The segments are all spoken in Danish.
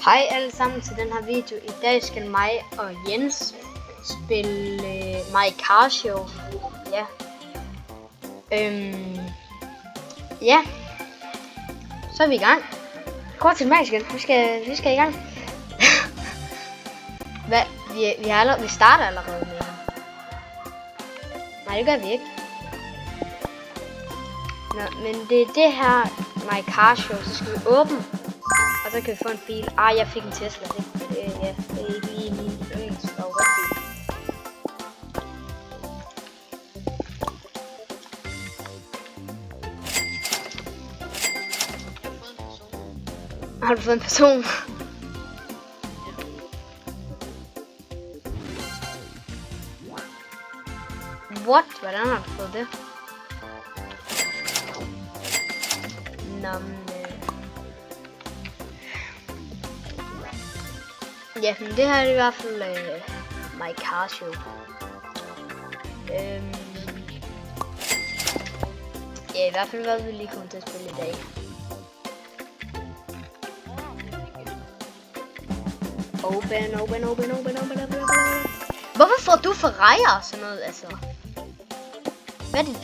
Hej alle sammen til den her video. I dag skal mig og Jens spille My Car Show. Ja. Ja. Så er vi i gang. Kort til magisk. Vi skal i gang. Hvad? Vi starter allerede med. Nej, det gør vi ikke. Nå, men det er det her My Car Show, så skal vi åbne. Og så kan vi få en bil. Jeg fik en Tesla. Det er ikke lige min yndlingsfavoritbil. Har du fået en person? What? Hvordan har du fået det? Nå, ja, men det her er i hvert fald My Car Show. Ja, i hvert fald hvad vi lige kommer til at spille i dag. Open. Hvorfor får du Ferrari og sådan noget, altså? Hvad er det?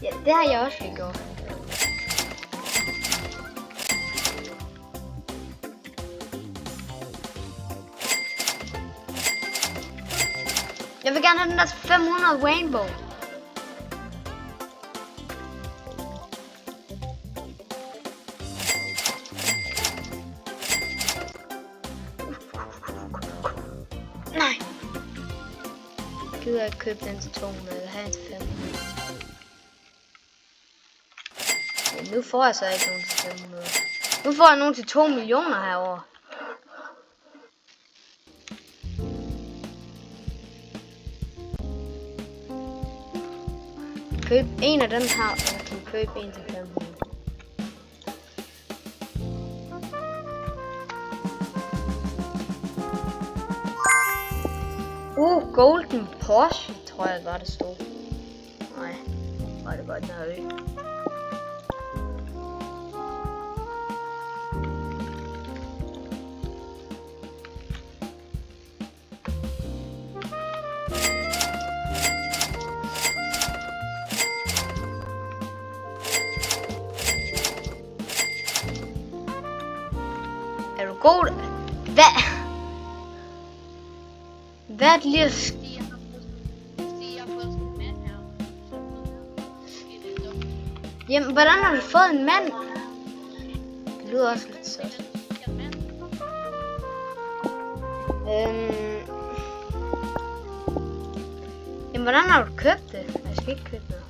Ja, det har jeg også lige gjort. Jeg vil gerne have den der 500 Rainbow. Nej. Gider jeg købe den til 200 eller have den til 500? Ja, nu får jeg så ikke nogen til 500. Nu får jeg nogen til 2 millioner herovre. Køb en af den her, og så kan købe en til 500. Golden Porsche, tror jeg var det stod. Nej, var det godt nok. Er du god? Hvad? Hvad er det lige? Jamen, hvordan har du fået en mand? Det lyder også lidt sødt. Jamen, hvordan har du købt det? Jeg skal ikke købe noget.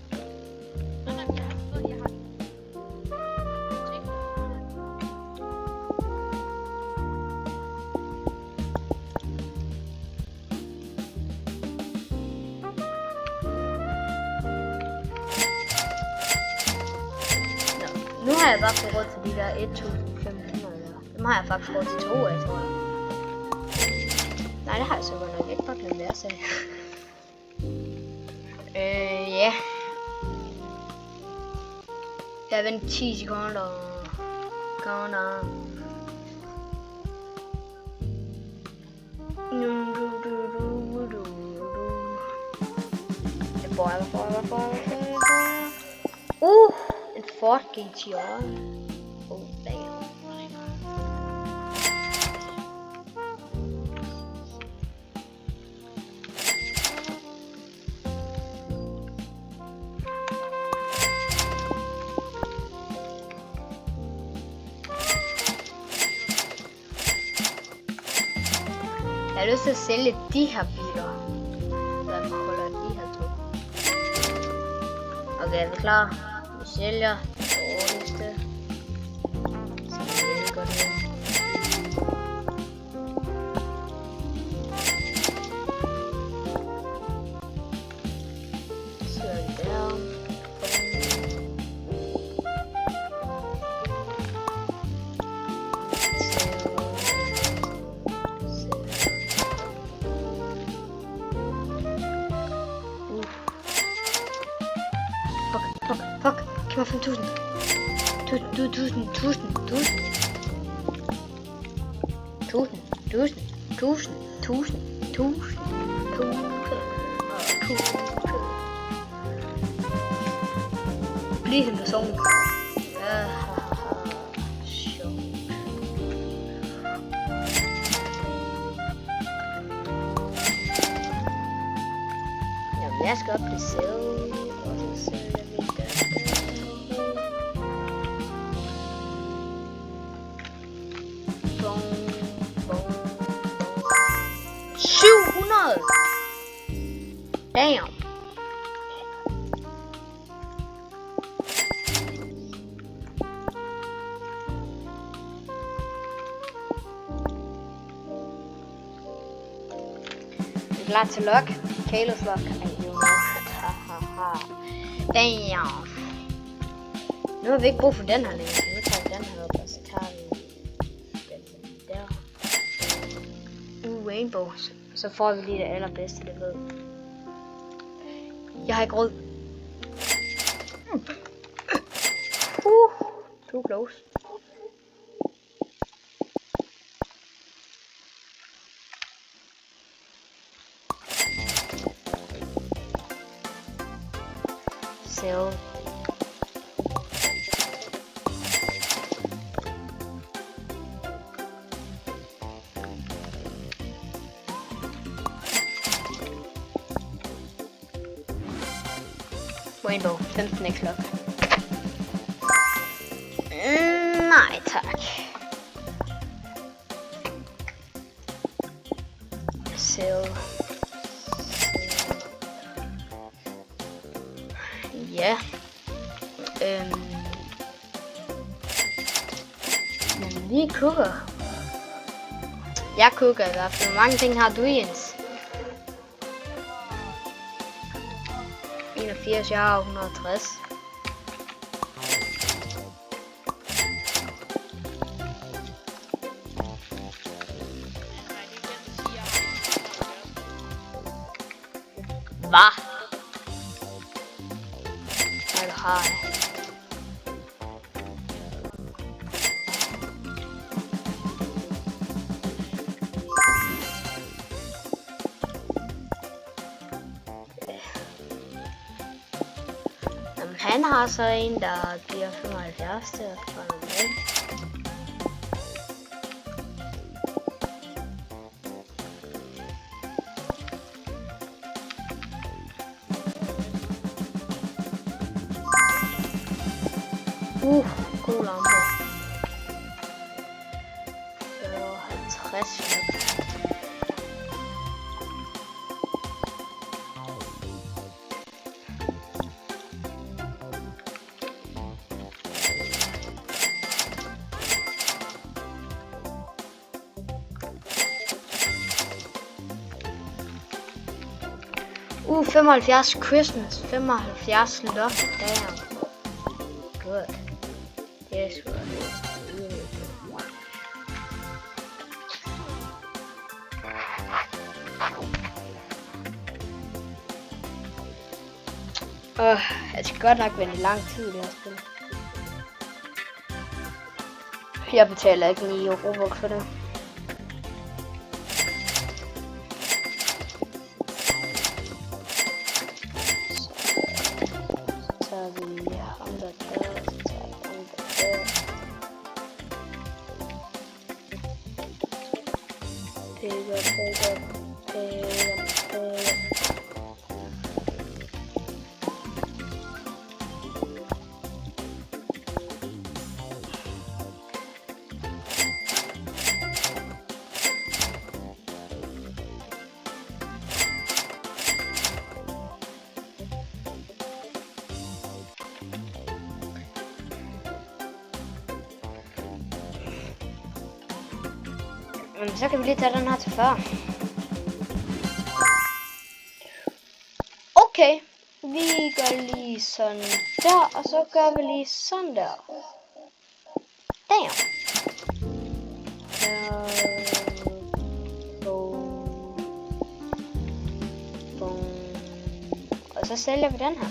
Nu har jeg bare fået råd til de der 1500. Dem har jeg faktisk råd til 2 af, tror jeg. Nej, det har jeg så godt nok ikke. Bare glemt det, jeg sagde. Ja. Jeg har ventet 10 sekunder. En Ford GTR. Oh, damn. Jeg har lyst til at sælge de her biler. Lad mig holde de her to. Okay, er vi klar? Vi sælger det dårligste. Så vi gør det. Så er vi der. Fuck. Giv mig 5.000. Bliv en person. Jeg skal op til selv, og så sælger vi det. 700! Damn! Vi er klar til lock. Kalos lock. Damn. Nu har vi ikke brug for den her længere. Nu tager vi den her op, og så tager vi den der. Rainbow. Så får vi lige det allerbedste, det ved. Jeg har ikke råd. Too close. Sell. Rainbow, 15 x-lock. Nej tak. Sell. Ja. Men vi kukker. Jeg kukker i hvert fald. Hvor mange ting har du, Jens? 81, jeg har 160. Hvad? Nej, du har det. Han har så en, der giver 75 til at få noget med. God lampe. 50. Uh, 75 Christmas, 75 lucky, damn. Good. Yes, good. Jeg skal godt nok vente i lang tid i det her spil. Jeg betaler ikke 9 Robux for det. Så kan vi lige tage den her til før. Okay, vi gør lige sådan der, og så gør vi lige sådan der. Damn. Og så sælger vi den her.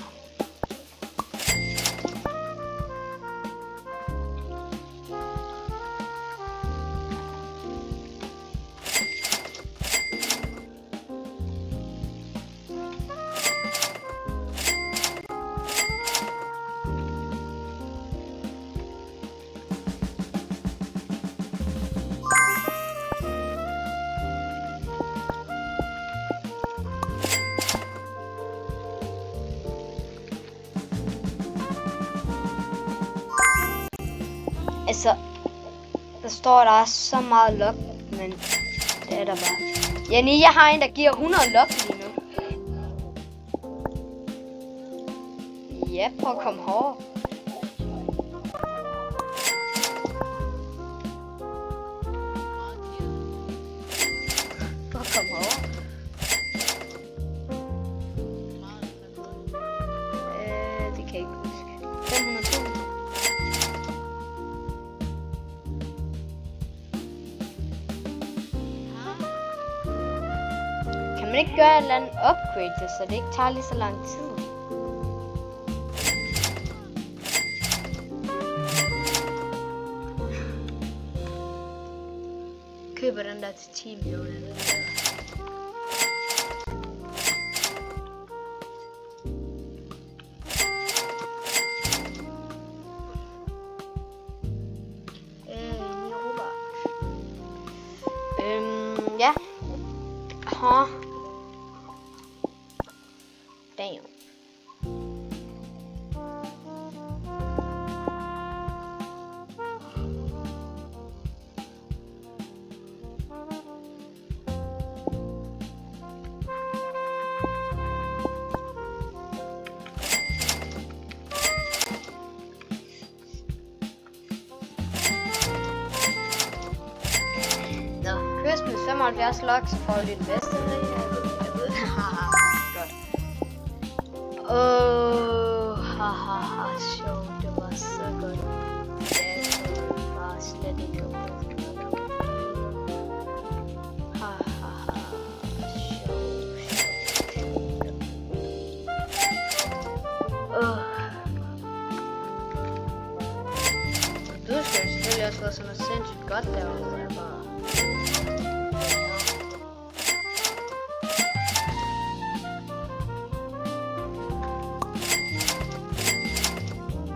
Altså, der står, der er så meget luck, men det er der bare. Jenny, jeg har en, der giver 100 luck lige nu. Ja, prøv at komme herover. Prøv at komme herover. Det kan jeg ikke huske. 500.000. Kan man ikke gøre et eller andet upgrade til, så det ikke tager lige så lang tid? Køber den der til 10 millioner. Ja. Huh. Damn. Med 75 lok, så får du det bedste. Godt. Haha, sjovt. Det var så godt. Jeg var slet ikke godt. Haha, sjovt. Du skal selvfølgelig også få sådan noget sindssygt godt derovre.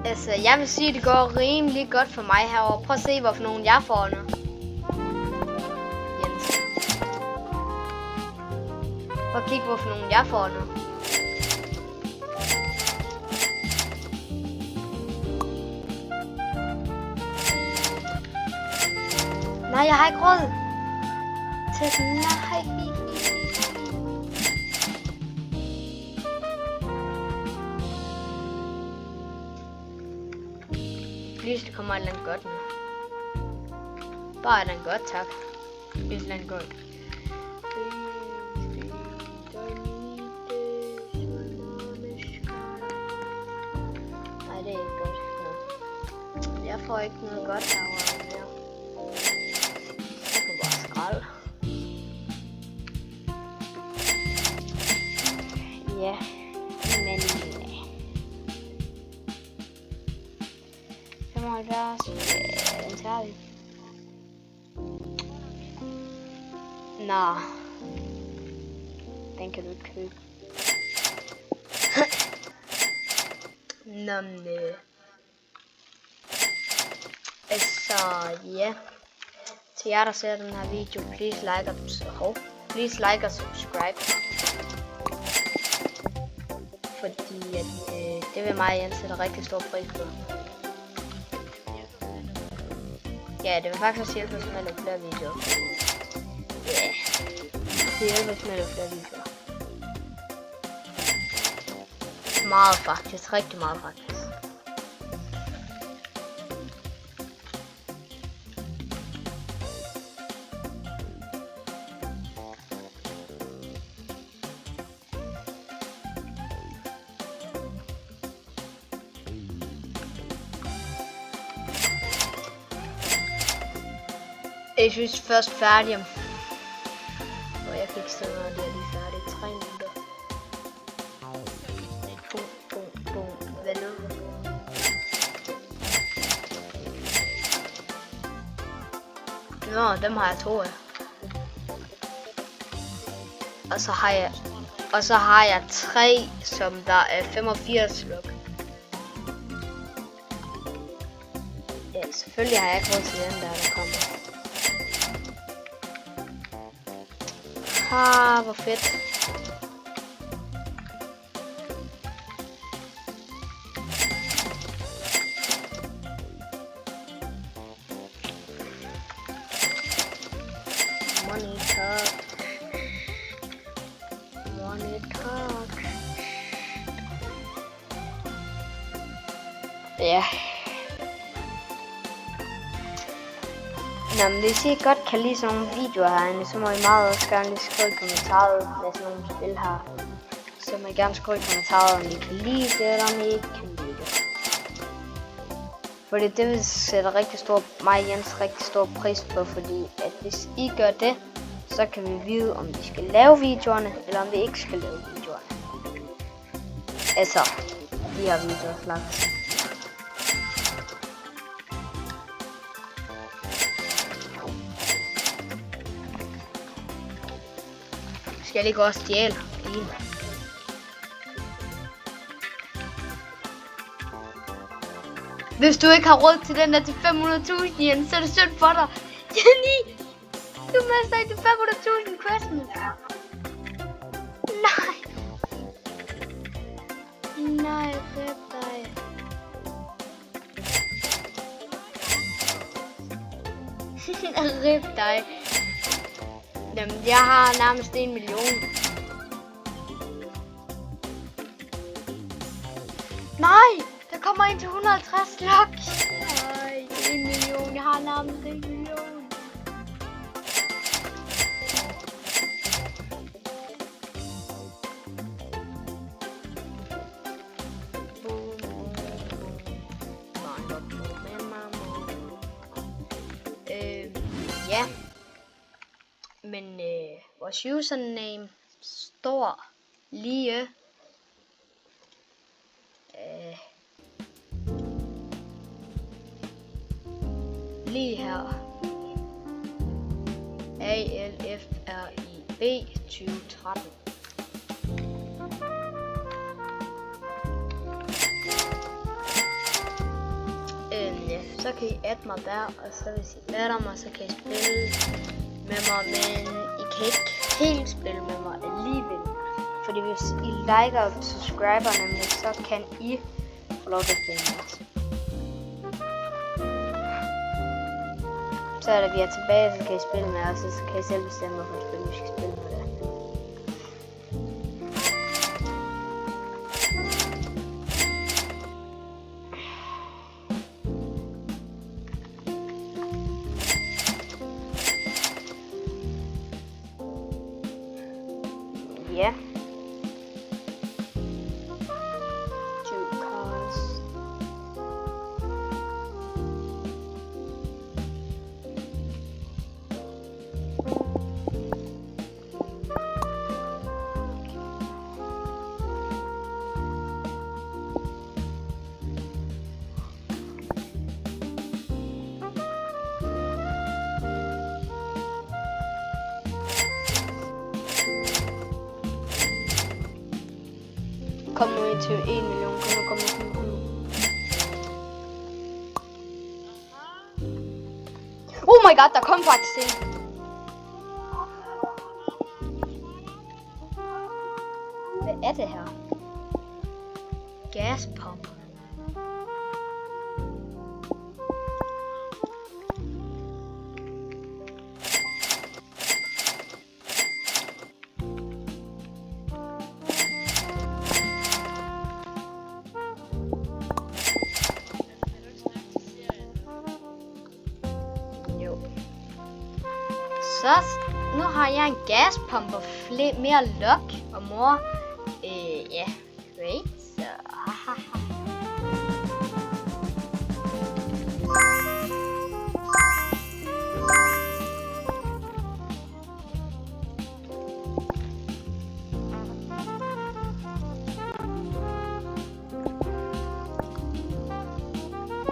Altså, jeg vil sige, at det går rimelig godt for mig herovre. Prøv at se, hvorfor nogen jeg får nu. Jens. Prøv at kigge, hvorfor nogen jeg får nu. Nej, jeg har ikke råd til den. Nej. Please, det kommer et eller andet godt nu. Bare et eller andet godt, tak. Et eller andet godt. Nej, det er ikke godt. Nå. Jeg får ikke noget godt herovre mere. Jeg kan bare skralde. Ja, men... 75, den tager vi. Nå. Den kan du ikke købe. Nå, nej. Altså, ja. Til jer, der ser den her video, please like og subscribe. Fordi at, det vil mig og Jens sætte rigtig stor pris på. Ja, det vil faktisk hjælpe os med at lave flere videoer. Ja, det hjælper os med at lave flere videoer. Meget faktisk, rigtig meget faktisk. Jeg synes først færdig om. Og jeg fik sådan noget, det er lige færdigt. 3 minutter. Boom. Hvad nu? Nå, dem har jeg 2 af. Og så har jeg 3, som der er 85 luk. Ja, selvfølgelig har jeg ikke råd til den der kommer. Hvor fedt. Nå, men hvis I godt kan lide sådan nogle videoer herinde, så må I meget også gerne lige skrive i kommentaret, hvad sådan nogle spil her. Så må I gerne skrive i kommentaret, om I kan lide det, eller om I ikke kan lide det. Fordi det vil sætte mig og Jens rigtig stor pris på, fordi at hvis I gør det, så kan vi vide, om vi skal lave videoerne, eller om vi ikke skal lave videoerne. Altså, de her videoer slags. Skal jeg lige gå og stjæle en? Hvis du ikke har råd til den der til 500.000, Jens, så er det synd for dig. Jenny, du mister ikke til 500.000 Christmas. Nej. Nej, rip dig. Rip dig. Jamen, jeg har nærmest 1 million. Nej, der kommer en til 150 lok. Nej, 1 million. Jeg har nærmest 1 million. Ja. Men vores username står lige her. ALFRIB 2013. Ja, så kan I adde mig der, og så hvis I adder mig, så kan I spille med mig, men I kan ikke helt spille med mig alligevel. Fordi hvis I liker og subscriber nemlig, så kan I få lov til at spille med os. Så er det, vi er tilbage, så kan I spille med os, og så kan I selv bestemme, hvorfor spil vi skal spille med det. Ja. 2 cars. Kom nu ind til 1 million. Kom nu. Oh my god, der kom faktisk en. Hvad er det her? Gaspump. Så nu har jeg en gaspump og mere lok og mor. Ja, great. Så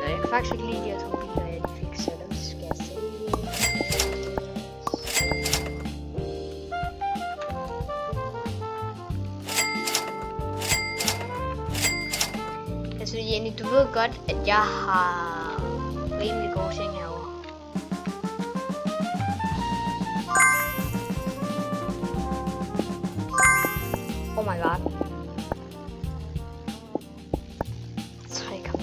jeg kan faktisk ikke lide de her 2 biler, jeg fik, så dem skal jeg se. Altså Jenny, du ved godt, at jeg har rimelig gode ting herovre. Oh my god. 3,5.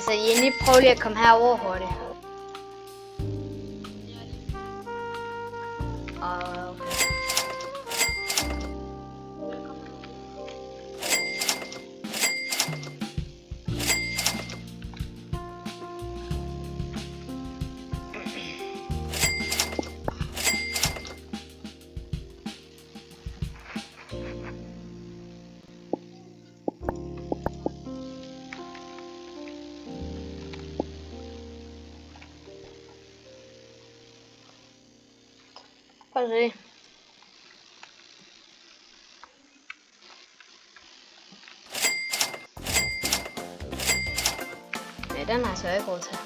Altså, Jenny, prøv lige at komme herover hurtigt. Okay. Prøv at se. Nej, den har jeg så ikke råd til.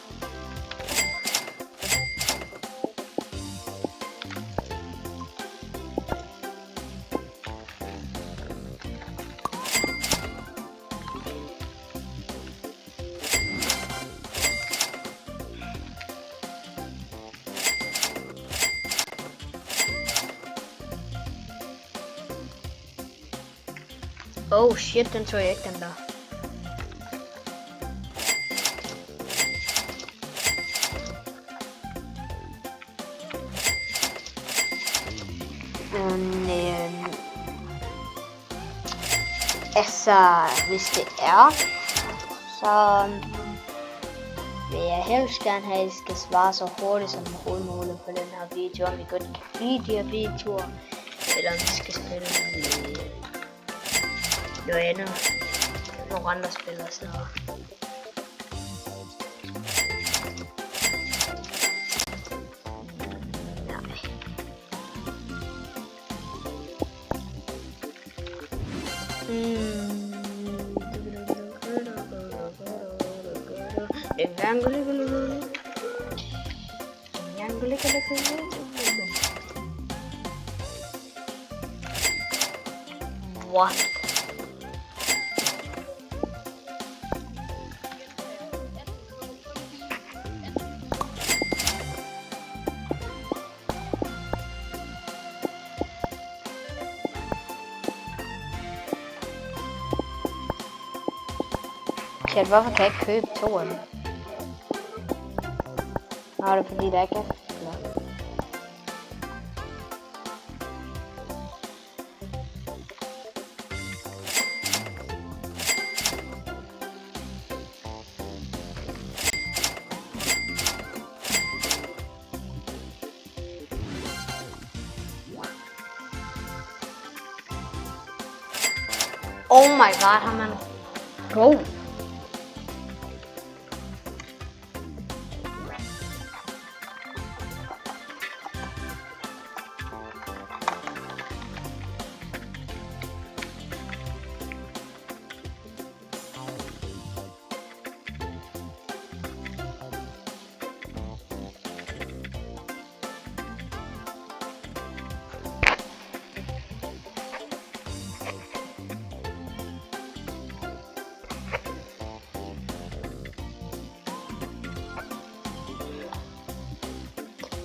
Oh shit, den tog jeg ikke, den der. Altså, hvis det er, så vil jeg helst gerne have, at I skal svare så hurtigt som overhovedet muligt på den her video, om I godt kan lide de her videoer, eller om vi skal spille noget andet, nogle andre spil og sådan noget. What? Okay, hvorfor kan jeg ikke købe 2 af dem? Nå, det er fordi der ikke er flere. Oh my god, har man... Go!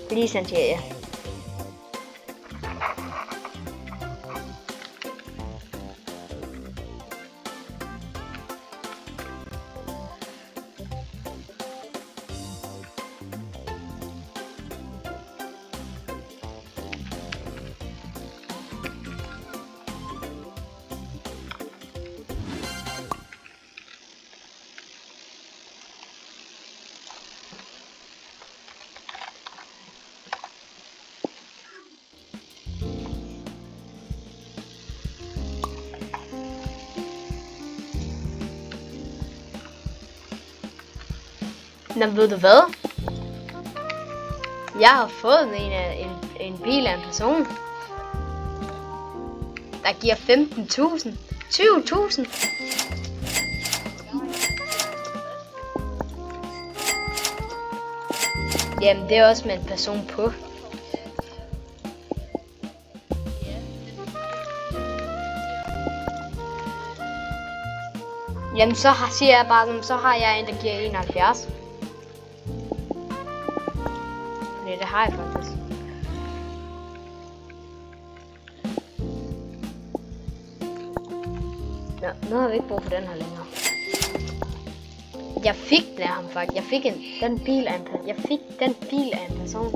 Please, Antia. Nå, ved du hvad? Jeg har fået en bil af en person, der giver 15.000. 20.000. Jamen, det er også med en person på. Jamen, siger jeg bare, så har jeg en, der giver 71. Fordi det har jeg faktisk. Ja, nu har vi ikke brug for den her længere. Jeg fik den af ham faktisk. Jeg fik den bil af en person.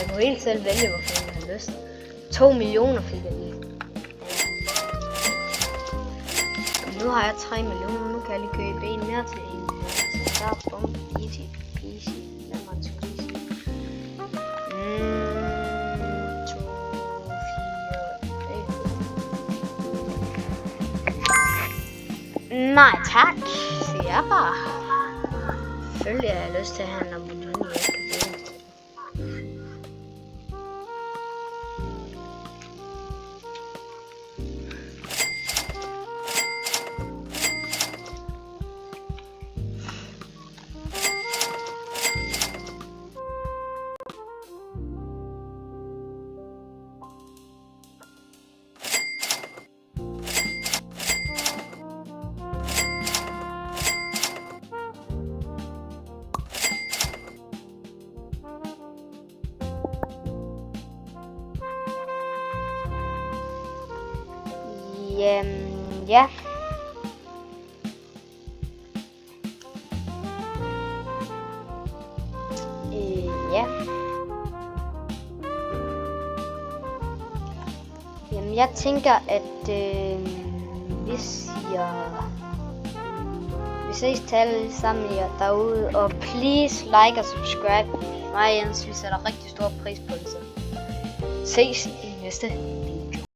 Jeg kunne helt selv vælge, hvorfor jeg havde lyst. 2 millioner fik jeg lige. Nu har jeg 3 millioner. Nu kan jeg lige købe en mere til en. Så der bum, easy peasy. Lemon squeezy. 2, 4, nej tak, siger jeg bare. Selvfølgelig har jeg lyst til at have en Lamborghini, jeg kan bruge. Ja. Ja. Jamen, jeg tænker, at vi ses til alle sammen derude, og please like og subscribe. Mig og Jens, vi sætter rigtig stor pris på det. Så ses i næste